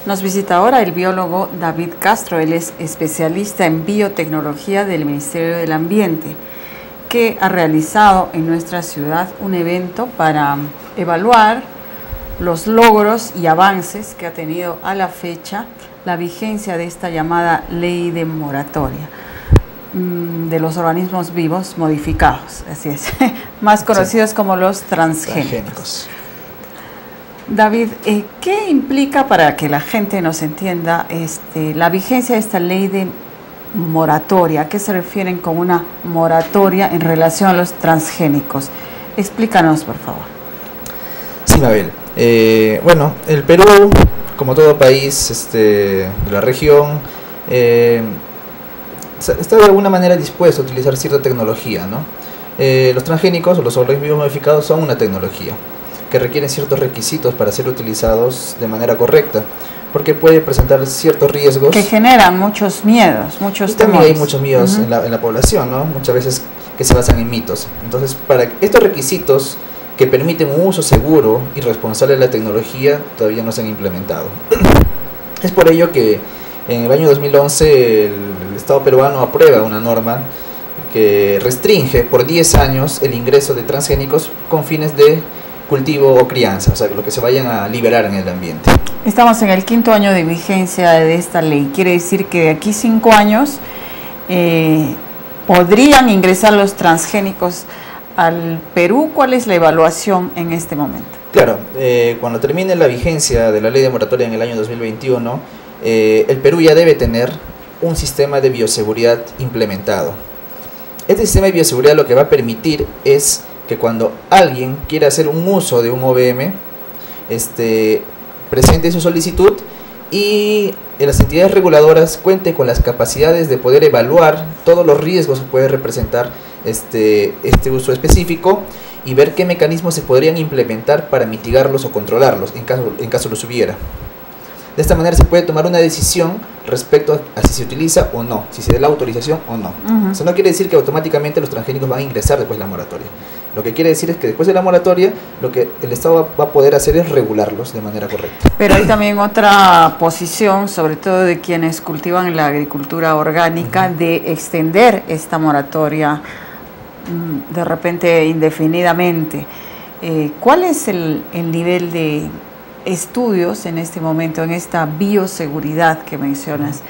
Nos visita ahora el biólogo David Castro. Él es especialista en biotecnología del Ministerio del Ambiente, que ha realizado en nuestra ciudad un evento para evaluar los logros y avances que ha tenido a la fecha la vigencia de esta llamada ley de moratoria de los organismos vivos modificados, así es, más conocidos como los transgénicos. David, ¿qué implica, para que la gente nos entienda, la vigencia de esta ley de moratoria? ¿A qué se refieren con una moratoria en relación a los transgénicos? Explícanos, por favor. Sí, Mabel. Bueno, el Perú, como todo país de la región, está de alguna manera dispuesto a utilizar cierta tecnología, ¿no? Los transgénicos o los organismos vivos modificados son una tecnología que requieren ciertos requisitos para ser utilizados de manera correcta, porque puede presentar ciertos riesgos. Que generan muchos miedos, muchos temores. También hay muchos miedos en la población, ¿no? Muchas veces que se basan en mitos. Entonces, para estos requisitos que permiten un uso seguro y responsable de la tecnología, todavía no se han implementado. Es por ello que en el año 2011 el Estado peruano aprueba una norma que restringe por 10 años el ingreso de transgénicos con fines de cultivo o crianza, o sea, lo que se vayan a liberar en el ambiente. Estamos en el 5º año de vigencia de esta ley. Quiere decir que de aquí 5 años podrían ingresar los transgénicos al Perú. ¿Cuál es la evaluación en este momento? Claro, cuando termine la vigencia de la ley de moratoria en el año 2021, el Perú ya debe tener un sistema de bioseguridad implementado. Este sistema de bioseguridad lo que va a permitir es que cuando alguien quiera hacer un uso de un OVM, presente su solicitud y las entidades reguladoras cuenten con las capacidades de poder evaluar todos los riesgos que puede representar este uso específico y ver qué mecanismos se podrían implementar para mitigarlos o controlarlos en caso los hubiera. De esta manera se puede tomar una decisión respecto a si se utiliza o no, si se da la autorización o no. Eso no quiere decir que automáticamente los transgénicos van a ingresar después de la moratoria. Lo que quiere decir es que después de la moratoria, lo que el Estado va a poder hacer es regularlos de manera correcta. Pero hay también otra posición, sobre todo de quienes cultivan la agricultura orgánica, de extender esta moratoria de repente indefinidamente. ¿Cuál es el nivel de estudios en este momento, en esta bioseguridad que mencionas?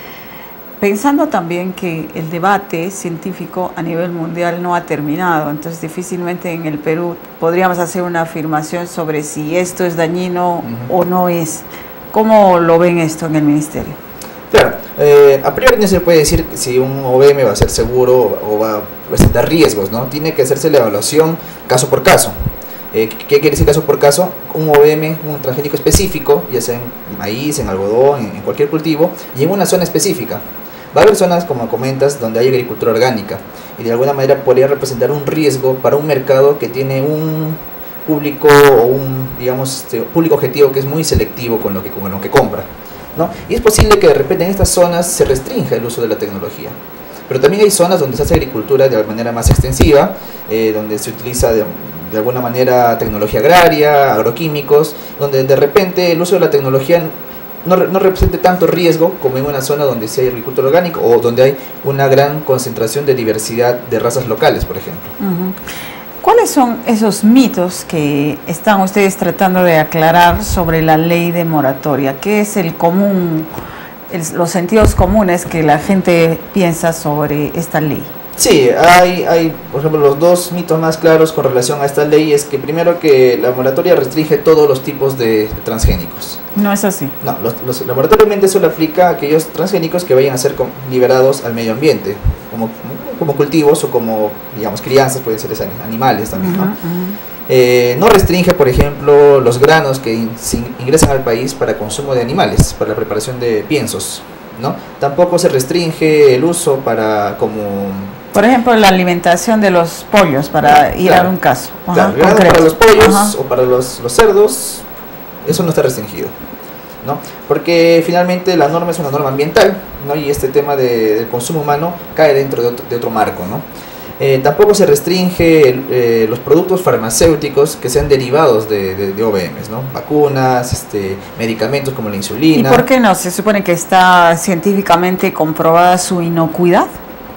Pensando también que el debate científico a nivel mundial no ha terminado, entonces difícilmente en el Perú podríamos hacer una afirmación sobre si esto es dañino o no es. ¿Cómo lo ven esto en el Ministerio? Claro, a priori no se puede decir si un OVM va a ser seguro o va a presentar riesgos, ¿no? Tiene que hacerse la evaluación caso por caso. ¿Qué quiere decir caso por caso? Un OVM, un transgénico específico, ya sea en maíz, en algodón, en cualquier cultivo, y en una zona específica. Va a haber zonas, como comentas, donde hay agricultura orgánica, y de alguna manera podría representar un riesgo para un mercado que tiene un público o un, digamos, público objetivo que es muy selectivo con lo que compra, ¿no? Y es posible que de repente en estas zonas se restrinja el uso de la tecnología. Pero también hay zonas donde se hace agricultura de manera más extensiva, donde se utiliza de alguna manera tecnología agraria, agroquímicos, donde de repente el uso de la tecnología no represente tanto riesgo como en una zona donde sí hay agricultura orgánica o donde hay una gran concentración de diversidad de razas locales, por ejemplo. ¿Cuáles son esos mitos que están ustedes tratando de aclarar sobre la ley de moratoria? ¿Qué es el común, los sentidos comunes que la gente piensa sobre esta ley? Sí, hay, por ejemplo, los dos mitos más claros con relación a esta ley es que primero que la moratoria restringe todos los tipos de transgénicos. No es así. No, la moratoria solo aplica a aquellos transgénicos que vayan a ser liberados al medio ambiente, como cultivos o como, digamos, crianzas, pueden ser animales también, ¿no? No restringe, por ejemplo, los granos que ingresan al país para consumo de animales, para la preparación de piensos, ¿no? Tampoco se restringe el uso por ejemplo, la alimentación de los pollos, para ir a un caso. Claro, para los pollos o para los cerdos, eso no está restringido, ¿no? Porque finalmente la norma es una norma ambiental, ¿no? Y este tema del consumo humano cae dentro de otro marco, ¿no? Tampoco se restringe los productos farmacéuticos que sean derivados de OVMs, ¿no? Vacunas, medicamentos como la insulina. ¿Y por qué no? Se supone que está científicamente comprobada su inocuidad.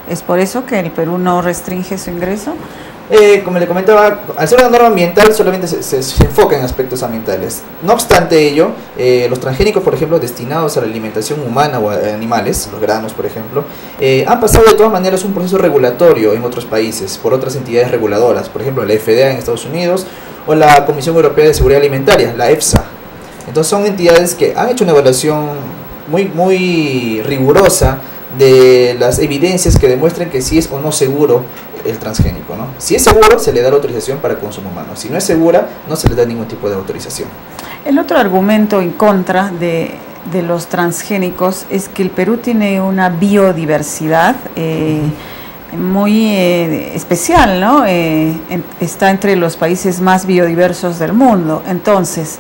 ¿Es por eso que el Perú no restringe su ingreso? Como le comentaba, al ser una norma ambiental solamente se enfoca en aspectos ambientales. No obstante ello, los transgénicos, por ejemplo, destinados a la alimentación humana o a animales, los granos, por ejemplo, han pasado de todas maneras un proceso regulatorio en otros países por otras entidades reguladoras, por ejemplo, la FDA en Estados Unidos o la Comisión Europea de Seguridad Alimentaria, la EFSA. Entonces son entidades que han hecho una evaluación muy rigurosa de las evidencias que demuestren que sí es o no seguro el transgénico, ¿no? Si es seguro, se le da la autorización para consumo humano. Si no es segura, no se le da ningún tipo de autorización. El otro argumento en contra de los transgénicos es que el Perú tiene una biodiversidad muy especial, ¿no? Está entre los países más biodiversos del mundo. Entonces,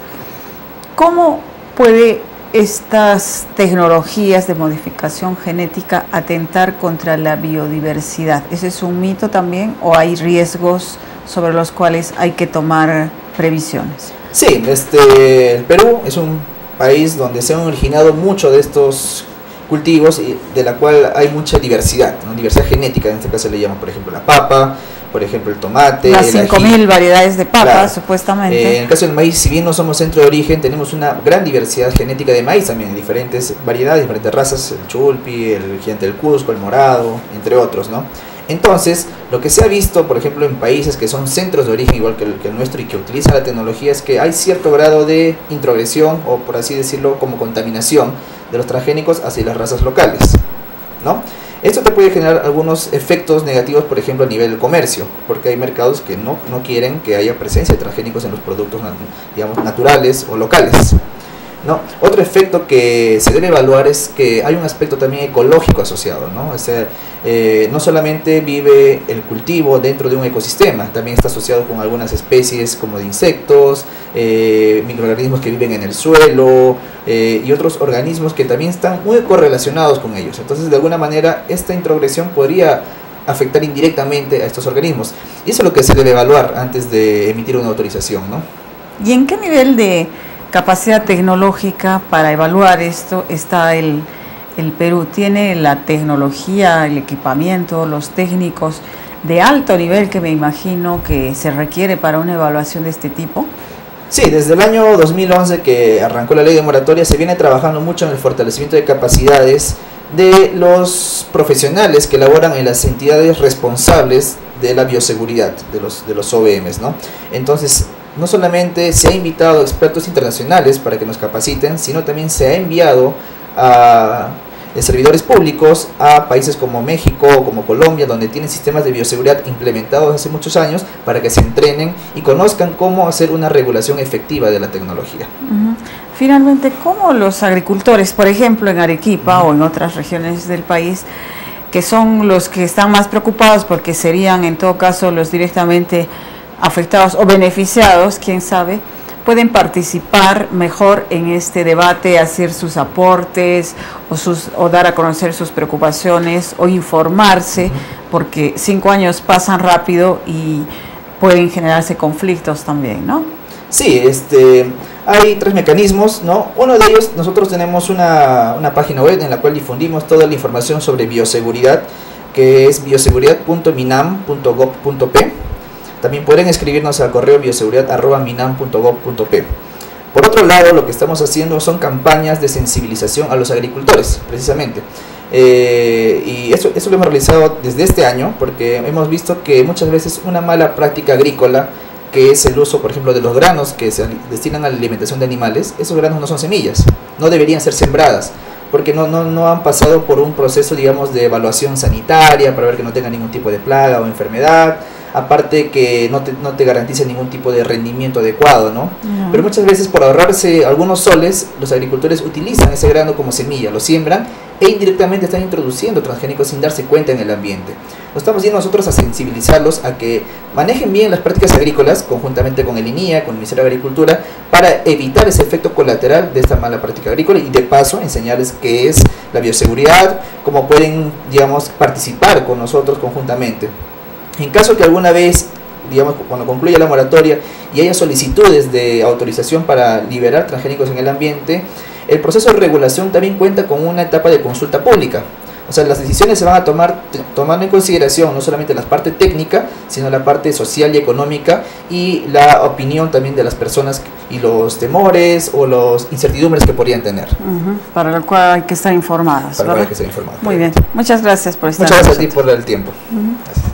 ¿cómo puede estas tecnologías de modificación genética atentar contra la biodiversidad? ¿Ese es un mito también o hay riesgos sobre los cuales hay que tomar previsiones? Sí, el Perú es un país donde se han originado muchos de estos cultivos y de la cual hay mucha diversidad, ¿no? Diversidad genética, en este caso le llaman, por ejemplo, la papa, por ejemplo, el tomate. Las 5.000 variedades de papas, claro, supuestamente. En el caso del maíz, si bien no somos centro de origen, tenemos una gran diversidad genética de maíz también, diferentes variedades, diferentes razas, el chulpi, el gigante del Cusco, el morado, entre otros, ¿no? Entonces, lo que se ha visto, por ejemplo, en países que son centros de origen, igual que el nuestro, y que utilizan la tecnología, es que hay cierto grado de introgresión, o por así decirlo, como contaminación de los transgénicos hacia las razas locales, ¿no? Esto te puede generar algunos efectos negativos, por ejemplo, a nivel del comercio, porque hay mercados que no quieren que haya presencia de transgénicos en los productos, digamos, naturales o locales, ¿no? Otro efecto que se debe evaluar es que hay un aspecto también ecológico asociado, ¿no? O sea, no solamente vive el cultivo dentro de un ecosistema, también está asociado con algunas especies como de insectos, microorganismos que viven en el suelo y otros organismos que también están muy correlacionados con ellos. Entonces, de alguna manera, esta introgresión podría afectar indirectamente a estos organismos. Y eso es lo que se debe evaluar antes de emitir una autorización, ¿no? ¿Y en qué nivel de capacidad tecnológica para evaluar esto está el Perú? ¿Tiene la tecnología, el equipamiento, los técnicos de alto nivel que me imagino que se requiere para una evaluación de este tipo? Sí, desde el año 2011 que arrancó la ley de moratoria se viene trabajando mucho en el fortalecimiento de capacidades de los profesionales que laboran en las entidades responsables de la bioseguridad de los OVMs, ¿no? Entonces, no solamente se ha invitado a expertos internacionales para que nos capaciten, sino también se ha enviado a servidores públicos a países como México o como Colombia, donde tienen sistemas de bioseguridad implementados hace muchos años, para que se entrenen y conozcan cómo hacer una regulación efectiva de la tecnología. Finalmente, ¿cómo los agricultores, por ejemplo en Arequipa o en otras regiones del país, que son los que están más preocupados porque serían en todo caso los directamente afectados o beneficiados, quién sabe, pueden participar mejor en este debate, hacer sus aportes o dar a conocer sus preocupaciones o informarse, porque 5 años pasan rápido y pueden generarse conflictos también, ¿no? Sí, hay 3 mecanismos, ¿no? Uno de ellos, nosotros tenemos una página web en la cual difundimos toda la información sobre bioseguridad, que es bioseguridad.minam.gov.p. También pueden escribirnos al correo bioseguridad@minam.gov.p. Por otro lado, lo que estamos haciendo son campañas de sensibilización a los agricultores, precisamente. Y eso lo hemos realizado desde este año, porque hemos visto que muchas veces una mala práctica agrícola, que es el uso, por ejemplo, de los granos que se destinan a la alimentación de animales, esos granos no son semillas, no deberían ser sembradas, porque no han pasado por un proceso, digamos, de evaluación sanitaria para ver que no tengan ningún tipo de plaga o enfermedad. Aparte que no te garantiza ningún tipo de rendimiento adecuado, ¿no? Pero muchas veces, por ahorrarse algunos soles, los agricultores utilizan ese grano como semilla, lo siembran e indirectamente están introduciendo transgénicos sin darse cuenta en el ambiente. Nos estamos yendo nosotros a sensibilizarlos a que manejen bien las prácticas agrícolas conjuntamente con el INIA, con el Ministerio de Agricultura, para evitar ese efecto colateral de esta mala práctica agrícola y de paso enseñarles qué es la bioseguridad, cómo pueden, digamos, participar con nosotros conjuntamente. En caso que alguna vez, digamos, cuando concluya la moratoria y haya solicitudes de autorización para liberar transgénicos en el ambiente, el proceso de regulación también cuenta con una etapa de consulta pública. O sea, las decisiones se van a tomar tomando en consideración no solamente la parte técnica, sino la parte social y económica y la opinión también de las personas y los temores o las incertidumbres que podrían tener. Para lo cual hay que estar informados. Para lo cual hay que estar informados. Muy bien. Muchas gracias por estar. Muchas gracias a ti por el tiempo. Gracias.